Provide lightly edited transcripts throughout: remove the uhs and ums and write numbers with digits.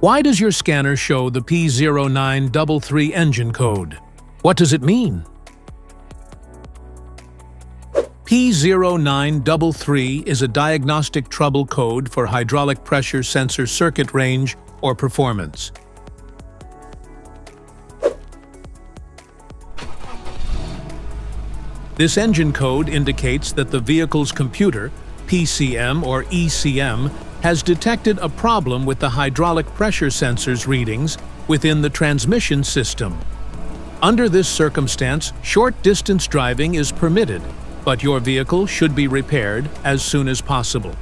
Why does your scanner show the P0933 engine code? What does it mean? P0933 is a diagnostic trouble code for hydraulic pressure sensor circuit range or performance. This engine code indicates that the vehicle's computer, PCM or ECM, has detected a problem with the hydraulic pressure sensors readings within the transmission system. Under this circumstance, short-distance driving is permitted, but your vehicle should be repaired as soon as possible.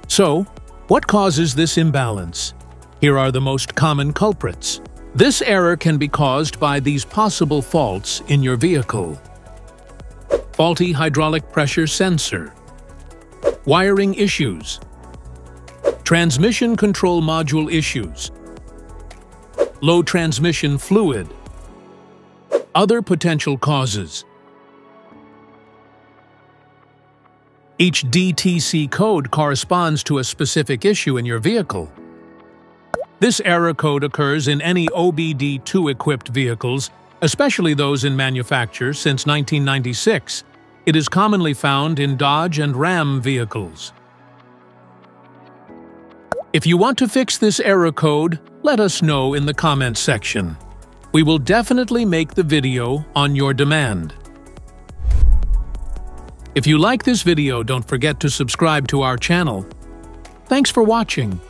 So, what causes this imbalance? Here are the most common culprits. This error can be caused by these possible faults in your vehicle. Faulty hydraulic pressure sensor, wiring issues, transmission control module issues, low transmission fluid. Other potential causes. Each DTC code corresponds to a specific issue in your vehicle. This error code occurs in any OBD2-equipped vehicles, especially those in manufacture since 1996. It is commonly found in Dodge and Ram vehicles. If you want to fix this error code, let us know in the comments section. We will definitely make the video on your demand. If you like this video, don't forget to subscribe to our channel. Thanks for watching.